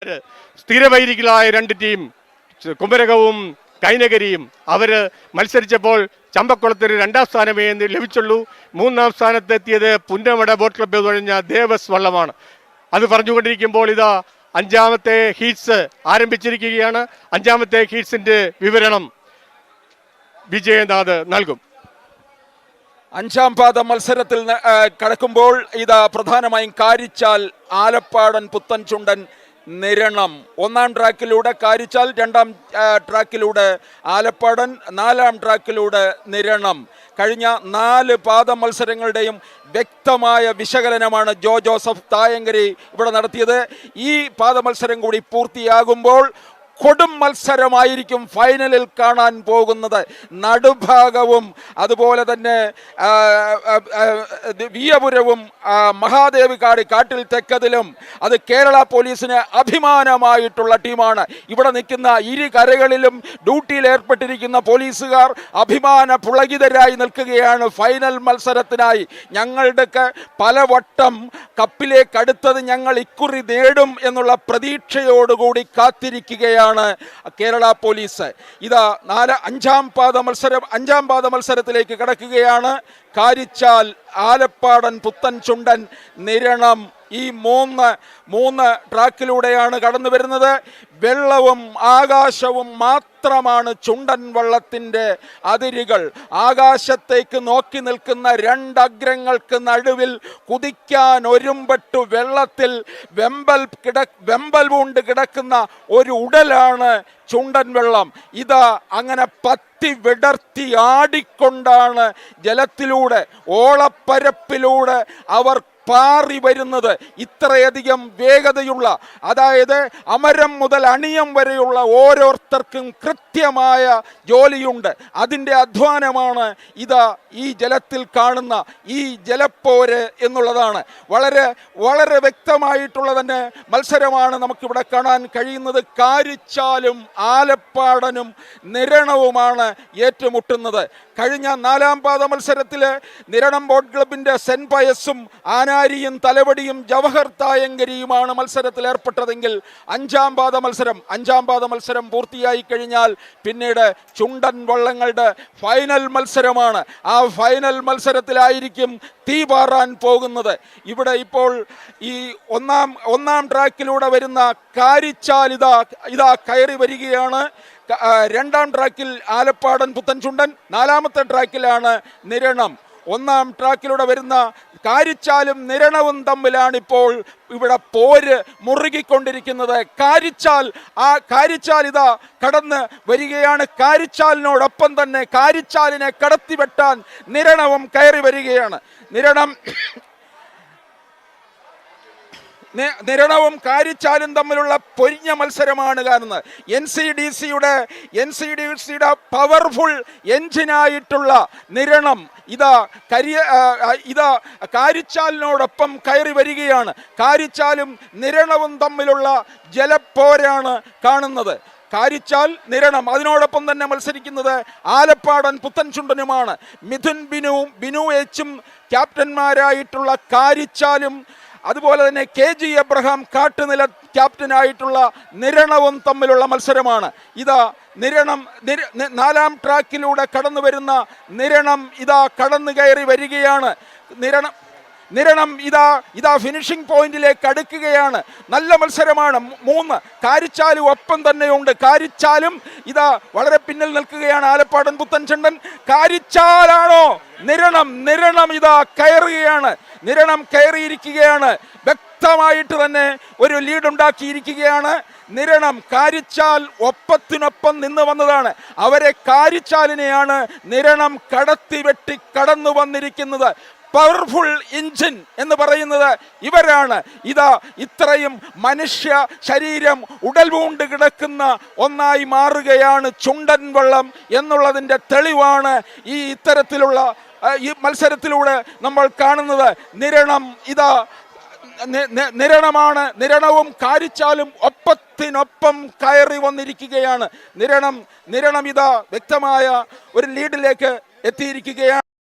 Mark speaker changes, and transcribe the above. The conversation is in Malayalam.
Speaker 1: സ്ഥിരവൈരികളായ രണ്ട് ടീം കുമരകവും കൈനകരിയും അവര് മത്സരിച്ചപ്പോൾ ചമ്പക്കുളത്തിന് 2ാം സ്ഥാനമേ ലഭിച്ചുള്ളൂ. 3ാം സ്ഥാനത്തെത്തിയത് പുന്നമട ബോട്ട് ക്ലബ്ബ് കഴിഞ്ഞ ദേവസ് വള്ളമാണ്. അത് പറഞ്ഞുകൊണ്ടിരിക്കുമ്പോൾ ഇതാ 5ാമത്തെ ഹീറ്റ്സ് ആരംഭിച്ചിരിക്കുകയാണ്. 5ാമത്തെ ഹീറ്റ്സിന്റെ വിവരണം വിജയനാഥ് നൽകും.
Speaker 2: 5ാം പാദ മത്സരത്തിൽ കടക്കുമ്പോൾ ഇതാ പ്രധാനമായും കാരിച്ചാൽ, ആലപ്പാടൻ, പുത്തൻ ചുണ്ടൻ, നിരണം. 1ാം ട്രാക്കിലൂടെ കാരിച്ചാൽ, 2ാം ട്രാക്കിലൂടെ ആലപ്പാടൻ, 4ാം ട്രാക്കിലൂടെ നിരണം. കഴിഞ്ഞ 4 പാദ മത്സരങ്ങളുടെയും വ്യക്തമായ വിശകലനമാണ് ജോ ജോസഫ് തായങ്കരി ഇവിടെ നടത്തിയത്. ഈ പാദ മത്സരം കൂടി പൂർത്തിയാകുമ്പോൾ കൊടും മത്സരമായിരിക്കും ഫൈനലിൽ കാണാൻ പോകുന്നത്. നടുഭാഗവും അതുപോലെ തന്നെ വിയപുരവും മഹാദേവി കാട്ടിൽ തെക്കതിലും അത് കേരള പോലീസിന് അഭിമാനമായിട്ടുള്ള ടീമാണ്. ഇവിടെ നിൽക്കുന്ന ഇരു കരകളിലും ഡ്യൂട്ടിയിൽ ഏർപ്പെട്ടിരിക്കുന്ന പോലീസുകാർ അഭിമാന പുളകിതരായി നിൽക്കുകയാണ് ഫൈനൽ മത്സരത്തിനായി. ഞങ്ങളുടെയൊക്കെ പലവട്ടം കപ്പിലേക്ക് അടുത്തത് ഞങ്ങൾ ഇക്കുറി നേടും എന്നുള്ള പ്രതീക്ഷയോടുകൂടി കാത്തിരിക്കുകയാണ് കേരള പോലീസ്. ഇതാ 5ാം പാദ മത്സരത്തിലേക്ക് കടക്കുകയാണ്. കാരിച്ചാൽ, ആലപ്പാടൻ, പുത്തൻ ചുണ്ടൻ, നിരണം ഈ മൂന്ന് ട്രാക്കിലൂടെയാണ് കടന്നു വരുന്നത്. വെള്ളവും ആകാശവും മാത്രമാണ് ചുണ്ടൻ വള്ളത്തിൻ്റെ അതിരുകൾ. ആകാശത്തേക്ക് നോക്കി നിൽക്കുന്ന 2 അഗ്രങ്ങൾക്ക് നടുവിൽ കുതിക്കാൻ ഒരുമ്പെട്ടു വെള്ളത്തിൽ വെമ്പൽ പൂണ്ട് കിടക്കുന്ന ഒരു ഉടലാണ് ചുണ്ടൻ വെള്ളം. ഇതാ അങ്ങനെ പത്തി വിടർത്തി ആടിക്കൊണ്ടാണ് ജലത്തിലൂടെ, ഓളപ്പരപ്പിലൂടെ അവർ പാറി വരുന്നത്. ഇത്രയധികം വേഗതയുള്ള, അതായത് അമരം മുതൽ അണിയം വരെയുള്ള ഓരോരുത്തർക്കും കൃത്യമായ ജോലിയുണ്ട്. അതിൻ്റെ അധ്വാനമാണ് ഇതാ ഈ ജലത്തിൽ കാണുന്ന ഈ ജലപ്പോര് എന്നുള്ളതാണ്. വളരെ വളരെ വ്യക്തമായിട്ടുള്ള തന്നെ മത്സരമാണ് നമുക്കിവിടെ കാണാൻ കഴിയുന്നത്. കാരിച്ചാലും ആലപ്പാടനും നിരണവുമാണ് ഏറ്റുമുട്ടുന്നത്. കഴിഞ്ഞ 4ാം പാദ മത്സരത്തിൽ നിരണം ബോട്ട് ക്ലബിൻ്റെ സെന്റ് പയസും ആനാരിയും തലവടിയും ജവഹർ തായങ്കരിയുമാണ് മത്സരത്തിൽ ഏർപ്പെട്ടതെങ്കിൽ 5ാം പാദ മത്സരം പൂർത്തിയായി കഴിഞ്ഞാൽ പിന്നീട് ചുണ്ടൻ വള്ളങ്ങളുടെ ഫൈനൽ മത്സരമാണ്. ആ ഫൈനൽ മത്സരത്തിലായിരിക്കും തീ പാറാൻ പോകുന്നത്. ഇവിടെ ഇപ്പോൾ ഈ ഒന്നാം ട്രാക്കിലൂടെ വരുന്ന കാരിച്ചാൽ ഇതാ കയറി വരികയാണ്. 2ാം ട്രാക്കിൽ ആലപ്പാടൻ, പുത്തൻ ചുണ്ടൻ, 4ാമത്തെ ട്രാക്കിലാണ് നിരണം. 1ാം ട്രാക്കിലൂടെ വരുന്ന കാരിച്ചാലും നിരണവും തമ്മിലാണിപ്പോൾ ഇവിടെ പോര് മുറുകിക്കൊണ്ടിരിക്കുന്നത്. കാരിച്ചാൽ ഇതാ കടന്ന് വരികയാണ്. കാരിച്ചാലിനോടൊപ്പം തന്നെ കാരിച്ചാലിനെ കടത്തിവെട്ടാൻ നിരണവും കയറി വരികയാണ്. നിരണവും കാരിച്ചാലും തമ്മിലുള്ള പൊരിഞ്ഞ മത്സരമാണ് കാണുന്നത്. NCDCയുടെ പവർഫുൾ എഞ്ചിനായിട്ടുള്ള നിരണം ഇതാ കാരിച്ചാലിനോടൊപ്പം കയറി വരികയാണ്. കാരിച്ചാലും നിരണവും തമ്മിലുള്ള ജലപ്പോരാണ് കാണുന്നത്. കാരിച്ചാൽ, നിരണം, അതിനോടൊപ്പം തന്നെ മത്സരിക്കുന്നത് ആലപ്പാടൻ, പുത്തൻ ചുണ്ടനുമാണ്. മിഥുൻ ബിനു എച്ചും ക്യാപ്റ്റന്മാരായിട്ടുള്ള കാരിച്ചാലും അതുപോലെ തന്നെ KG എബ്രഹാം കാട്ടുനില ക്യാപ്റ്റനായിട്ടുള്ള നിരണവും തമ്മിലുള്ള മത്സരമാണ്. ഇതാ നിരണം 4ാം ട്രാക്കിലൂടെ കടന്നു വരുന്ന നിരണം ഇതാ കടന്നു കയറി വരികയാണ്. നിരണം ഇതാ ഫിനിഷിംഗ് പോയിന്റിലേക്ക് അടുക്കുകയാണ്. നല്ല മത്സരമാണ്. 3 കാരിച്ചാലും ഒപ്പം തന്നെയുണ്ട്. കാരിച്ചാലും ഇതാ വളരെ പിന്നിൽ നിൽക്കുകയാണ് ആലപ്പാടൻ, പുത്തൻ ചുണ്ടൻ. കാരിച്ചാലാണോ നിരണം ഇതാ കയറുകയാണ്. നിരണം കയറിയിരിക്കുകയാണ്. വ്യക്തമായിട്ട് തന്നെ ഒരു ലീഡ് ഉണ്ടാക്കിയിരിക്കുകയാണ് നിരണം. കാരിച്ചാൽ ഒപ്പത്തിനൊപ്പം നിന്ന് വന്നതാണ്. കാരിച്ചാലിനെയാണ് നിരണം കടത്തിവെട്ടി കടന്നു വന്നിരിക്കുന്നത്. പവർഫുൾ എഞ്ചിൻ എന്ന് പറയുന്നത് ഇവരാണ്. ഇത്രയും മനുഷ്യ ശരീരം ഉടൽ പൂണ്ട് കിടക്കുന്ന ഒന്നായി മാറുകയാണ് ചുണ്ടൻ വള്ളം എന്നുള്ളതിൻ്റെ തെളിവാണ് ഈ ഇത്തരത്തിലുള്ള ഈ മത്സരത്തിലൂടെ നമ്മൾ കാണുന്നത്. നിരണവും കാരിച്ചാലും ഒപ്പത്തിനൊപ്പം കയറി വന്നിരിക്കുകയാണ്. നിരണം ഇതാ വ്യക്തമായ ഒരു ലീഡിലേക്ക് എത്തിയിരിക്കുകയാണ്.